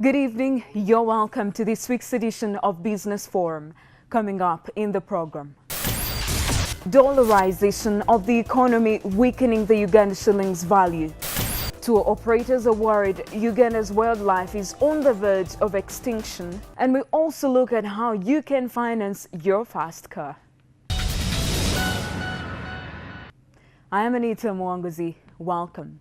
Good evening. You're welcome to this week's edition of Business Forum. Coming up in the program, dollarization of the economy weakening the Uganda shilling's value. Tour operators are worried Uganda's wildlife is on the verge of extinction. And we also look at how you can finance your fast car. I am Anita Mwanguzi. Welcome.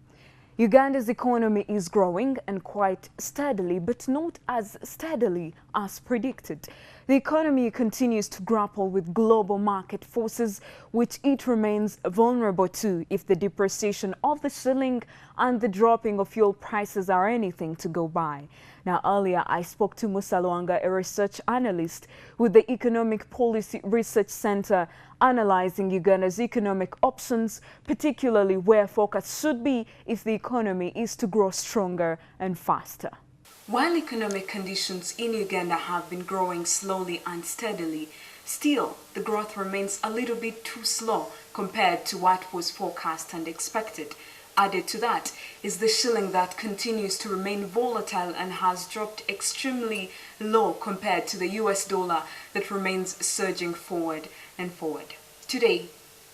Uganda's economy is growing and quite steadily, but not as steadily as predicted. The economy continues to grapple with global market forces, which it remains vulnerable to if the depreciation of the shilling and the dropping of fuel prices are anything to go by. Now, earlier I spoke to Musa Luanga, a research analyst with the Economic Policy Research Center, analyzing Uganda's economic options, particularly where focus should be if the economy is to grow stronger and faster. While economic conditions in Uganda have been growing slowly and steadily, still the growth remains a little bit too slow compared to what was forecast and expected. Added to that is the shilling that continues to remain volatile and has dropped extremely low compared to the US dollar that remains surging forward and forward. Today,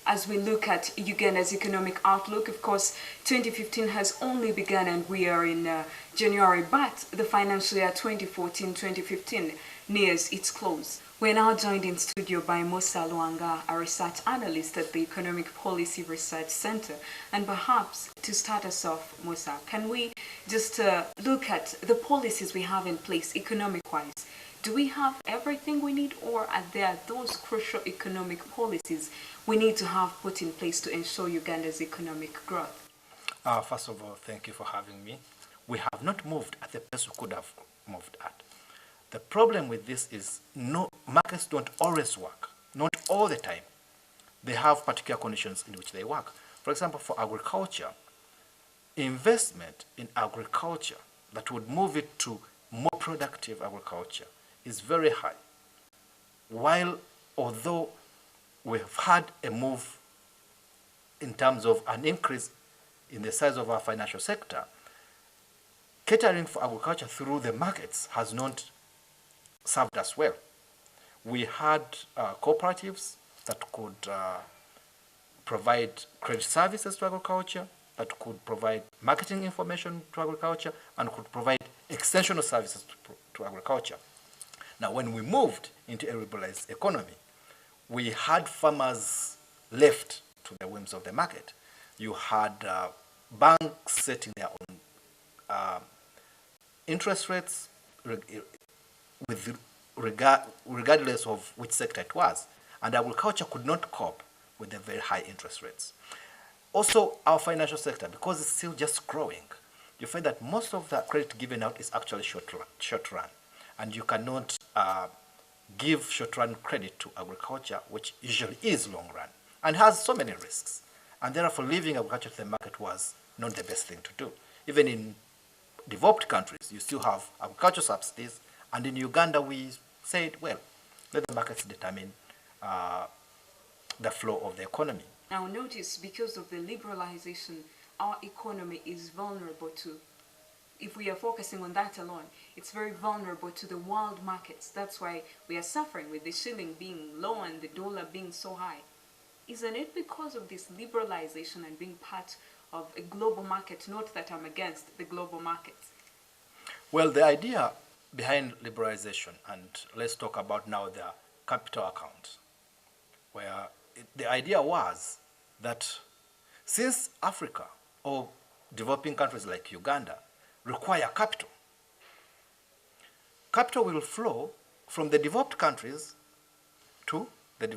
as we look at Uganda's economic outlook, of course, 2015 has only begun and we are in January, but the financial year 2014-2015 nears its close. We're now joined in studio by Musa Luanga, a research analyst at the Economic Policy Research Center. And perhaps to start us off, Musa, can we just look at the policies we have in place economic-wise? Do we have everything we need, or are there those crucial economic policies we need to have put in place to ensure Uganda's economic growth? First of all, thank you for having me. We have not moved at the pace we could have moved at. The problem with this is markets don't always work, not all the time. They have particular conditions in which they work. For example, for agriculture, investment in agriculture that would move it to more productive agriculture is very high. Although we have had a move in terms of an increase in the size of our financial sector, catering for agriculture through the markets has not served us well. We had cooperatives that could provide credit services to agriculture, that could provide marketing information to agriculture, and could provide extensional services to agriculture. Now, when we moved into a liberalized economy, we had farmers left to the whims of the market. You had banks setting their own interest rates regardless of which sector it was. And agriculture could not cope with the very high interest rates. Also, our financial sector, because it's still just growing, you find that most of the credit given out is actually short run. And you cannot give short-run credit to agriculture, which usually is long-run, and has so many risks. And therefore, leaving agriculture to the market was not the best thing to do. Even in developed countries, you still have agricultural subsidies, and in Uganda, we said, well, let the markets determine the flow of the economy. Now, notice, because of the liberalization, our economy is vulnerable to, if we are focusing on that alone, it's very vulnerable to the world markets. That's why we are suffering with the shilling being low and the dollar being so high. Isn't it because of this liberalization and being part of a global market? Not that I'm against the global markets. Well, the idea behind liberalization, and let's talk about now the capital account, where the idea was that since Africa or developing countries like Uganda require capital, capital will flow from the developed countries to the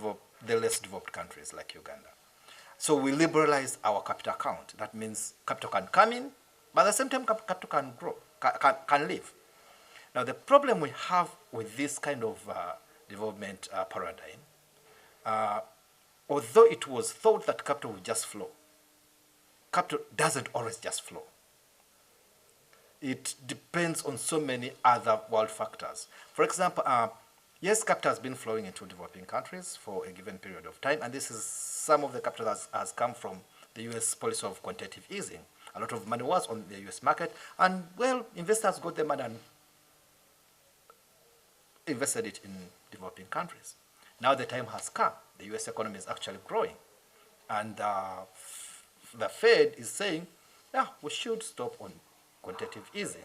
less developed countries like Uganda. So we liberalize our capital account. That means capital can come in, but at the same time capital can grow, can leave. Now the problem we have with this kind of development paradigm, although it was thought that capital would just flow, capital doesn't always just flow. It depends on so many other world factors. For example, yes, capital has been flowing into developing countries for a given period of time, and this is some of the capital has come from the US policy of quantitative easing. A lot of money was on the US market, and well, investors got the money and invested it in developing countries. Now the time has come. The US economy is actually growing. And the Fed is saying, yeah, we should stop on quantitative easing.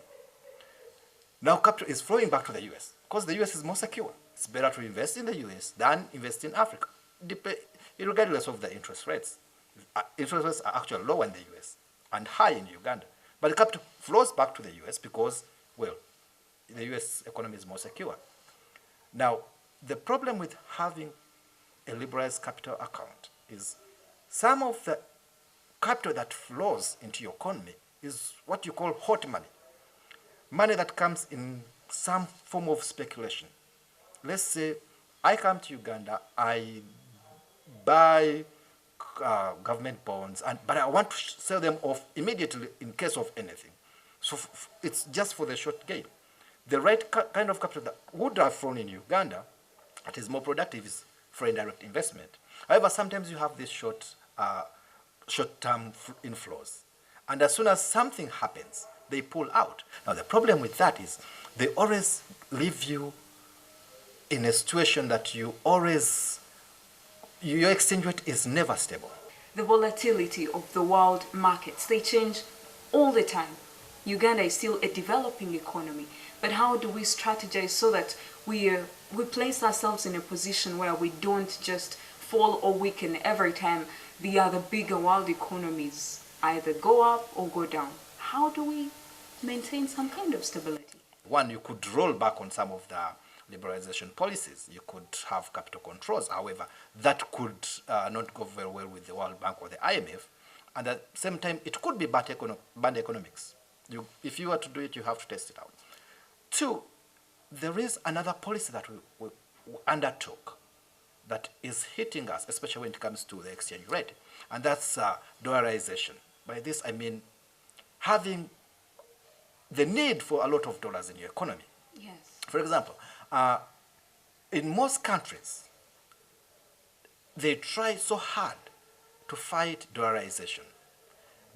Now capital is flowing back to the US because the US is more secure. It's better to invest in the US than invest in Africa, regardless of the interest rates. Interest rates are actually low in the US and high in Uganda. But the capital flows back to the US because, well, the US economy is more secure. Now, the problem with having a liberalized capital account is some of the capital that flows into your economy is what you call hot money. Money that comes in some form of speculation. Let's say I come to Uganda, I buy government bonds, but I want to sell them off immediately in case of anything. So it's just for the short gain. The right kind of capital that would have flown in Uganda, that is more productive, is for indirect investment. However, sometimes you have these short-term inflows. And as soon as something happens, they pull out. Now, the problem with that is they always leave you in a situation that your exchange rate is never stable. The volatility of the world markets, they change all the time. Uganda is still a developing economy, but how do we strategize so that we place ourselves in a position where we don't just fall or weaken every time the other bigger world economies either go up or go down? How do we maintain some kind of stability? One, you could roll back on some of the liberalization policies. You could have capital controls. However, that could not go very well with the World Bank or the IMF. And at the same time, it could be bad economics. If you were to do it, you have to test it out. Two, there is another policy that we undertook that is hitting us, especially when it comes to the exchange rate, and that's dollarization. By this, I mean having the need for a lot of dollars in your economy. Yes. For example, in most countries, they try so hard to fight dollarization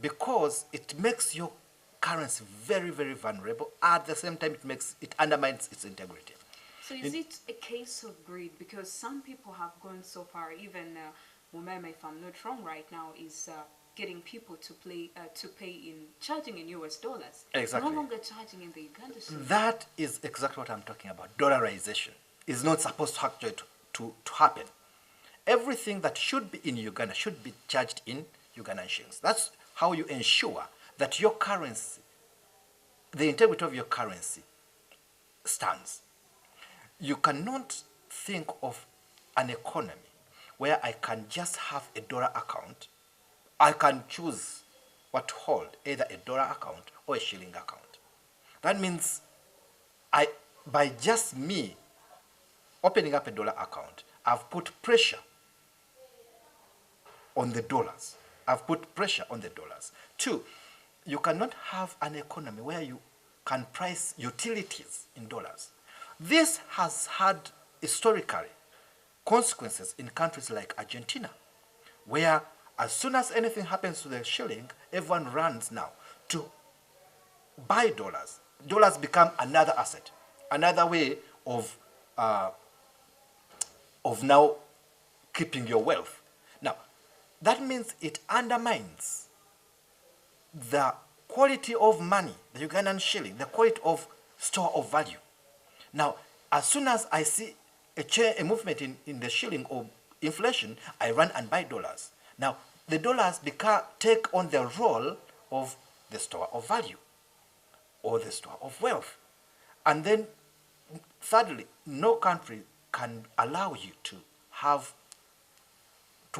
because it makes your currency very, very vulnerable. At the same time, it undermines its integrity. So is it a case of greed? Because some people have gone so far, even Mumema, if I'm not wrong right now, is getting people to charging in US dollars. Exactly. No longer charging in the Uganda shilling. That is exactly what I'm talking about. Dollarization is not supposed to actually to happen. Everything that should be in Uganda should be charged in Ugandan shillings. That's how you ensure that your currency, the integrity of your currency, stands. You cannot think of an economy where I can just have a dollar account. I can choose what to hold, either a dollar account or a shilling account. That means by just me opening up a dollar account, I've put pressure on the dollars. I've put pressure on the dollars. Two, you cannot have an economy where you can price utilities in dollars. This has had historically consequences in countries like Argentina, where as soon as anything happens to the shilling, everyone runs now to buy dollars. Dollars become another asset, another way of now keeping your wealth. Now, that means it undermines the quality of money, the Ugandan shilling, the quality of store of value. Now, as soon as I see a movement in the shilling or inflation, I run and buy dollars. Now, the dollars take on the role of the store of value or the store of wealth. And then, thirdly, no country can allow you to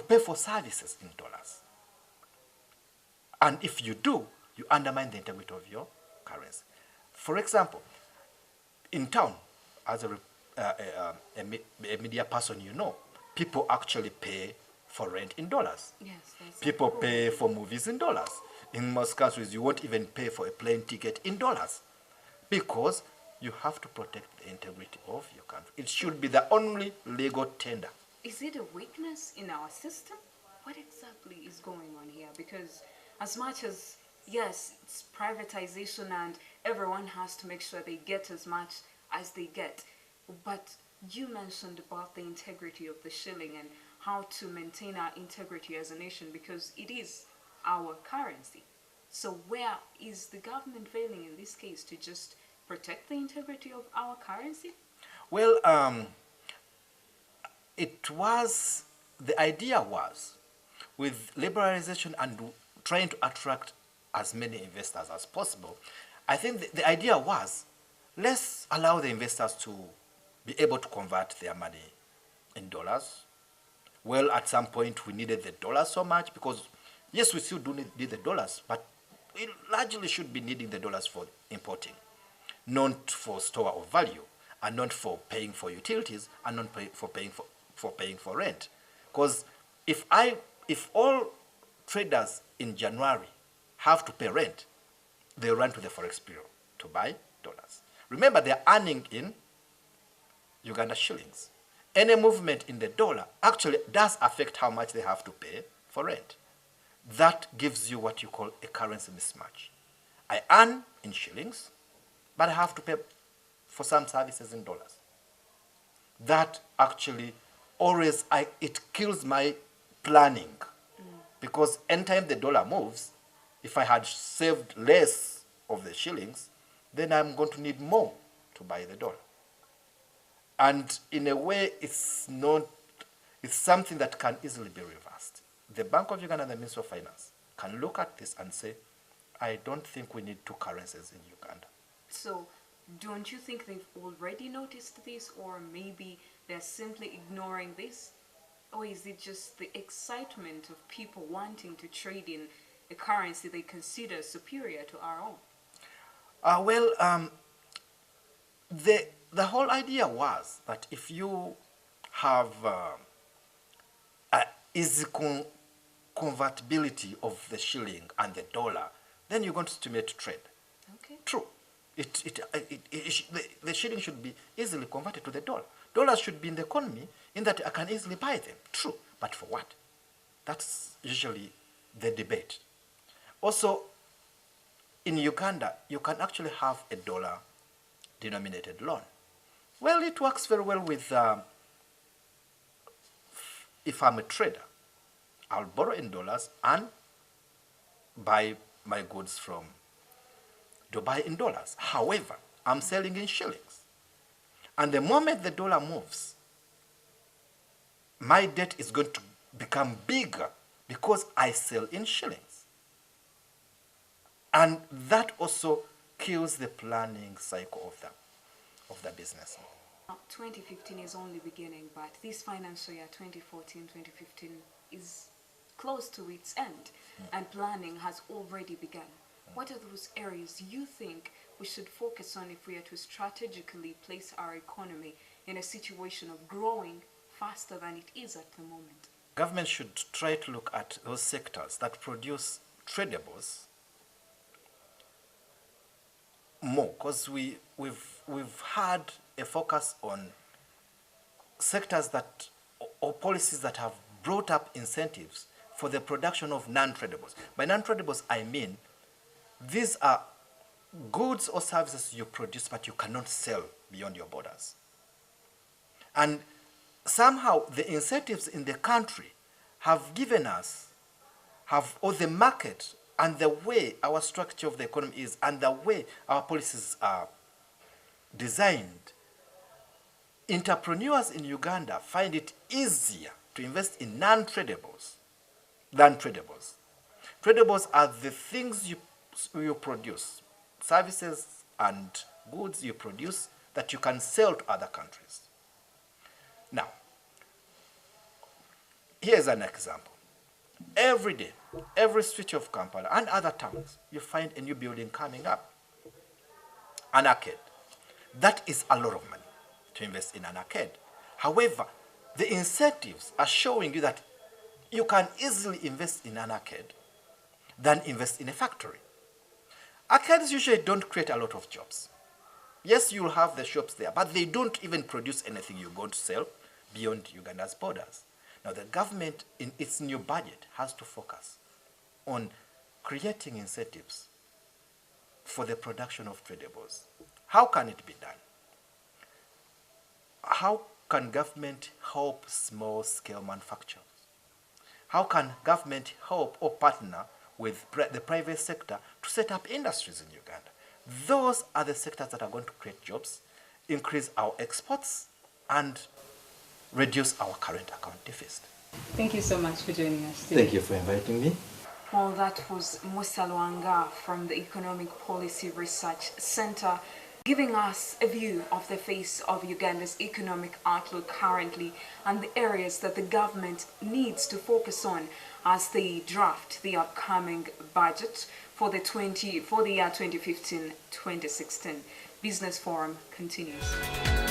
pay for services in dollars. And if you do, you undermine the integrity of your currency. For example, in town, as a media person, people actually pay for rent in dollars. Yes, people pay for movies in dollars. In most countries, you won't even pay for a plane ticket in dollars because you have to protect the integrity of your country. It should be the only legal tender. Is it a weakness in our system? What exactly is going on here? Because as much as, yes, it's privatization and everyone has to make sure they get as much as they get, But you mentioned about the integrity of the shilling and how to maintain our integrity as a nation because it is our currency. So where is the government failing in this case to just protect the integrity of our currency? Well, the idea was with liberalization and trying to attract as many investors as possible, I think the idea was let's allow the investors to be able to convert their money in dollars. Well, at some point we needed the dollars so much because, yes, we still do need the dollars, but we largely should be needing the dollars for importing, not for store of value, and not for paying for utilities, and not for paying for rent. Because if all traders in January have to pay rent, they run to the forex bureau to buy dollars. Remember, they're earning in Uganda shillings. Any movement in the dollar actually does affect how much they have to pay for rent. That gives you what you call a currency mismatch. I earn in shillings, but I have to pay for some services in dollars. That actually it kills my planning. Because anytime the dollar moves, if I had saved less of the shillings, then I'm going to need more to buy the dollar. And in a way, it's something that can easily be reversed. The Bank of Uganda and the Ministry of Finance can look at this and say, I don't think we need two currencies in Uganda. So, don't you think they've already noticed this, or maybe they're simply ignoring this? Or is it just the excitement of people wanting to trade in a currency they consider superior to our own? The whole idea was that if you have easy convertibility of the shilling and the dollar, then you're going to stimulate trade. Okay. True. The shilling should be easily converted to the dollar. Dollars should be in the economy in that I can easily buy them. True. But for what? That's usually the debate. Also, in Uganda, you can actually have a dollar-denominated loan. Well, it works very well with, if I'm a trader, I'll borrow in dollars and buy my goods from Dubai in dollars. However, I'm selling in shillings. And the moment the dollar moves, my debt is going to become bigger because I sell in shillings. And that also kills the planning cycle of the business. 2015 is only beginning, but this financial year, 2014-2015, is close to its end, and planning has already begun. What are those areas you think we should focus on if we are to strategically place our economy in a situation of growing faster than it is at the moment? Government should try to look at those sectors that produce tradables more, because we've had a focus on sectors that or policies that have brought up incentives for the production of non-tradables. By non-tradables, I mean these are goods or services you produce but you cannot sell beyond your borders. And somehow the incentives in the country have given us, or the market and the way our structure of the economy is and the way our policies are designed, entrepreneurs in Uganda find it easier to invest in non-tradables than tradables. Tradables are the things you produce, services and goods you produce that you can sell to other countries. Now, here's an example. Every day, every street of Kampala and other towns, you find a new building coming up, an arcade. That is a lot of money to invest in an arcade. However, the incentives are showing you that you can easily invest in an arcade than invest in a factory. Arcades usually don't create a lot of jobs. Yes, you'll have the shops there, but they don't even produce anything you're going to sell beyond Uganda's borders. Now, the government, in its new budget, has to focus on creating incentives for the production of tradables. How can it be done? how can government help small-scale manufacturers? How can government help or partner with the private sector to set up industries in Uganda? Those are the sectors that are going to create jobs, increase our exports, and reduce our current account deficit. Thank you so much for joining us today. Thank you for inviting me. Well, that was Musa Lwanga from the Economic Policy Research Center, giving us a view of the face of Uganda's economic outlook currently and the areas that the government needs to focus on as they draft the upcoming budget for the year 2015-2016. Business Forum continues.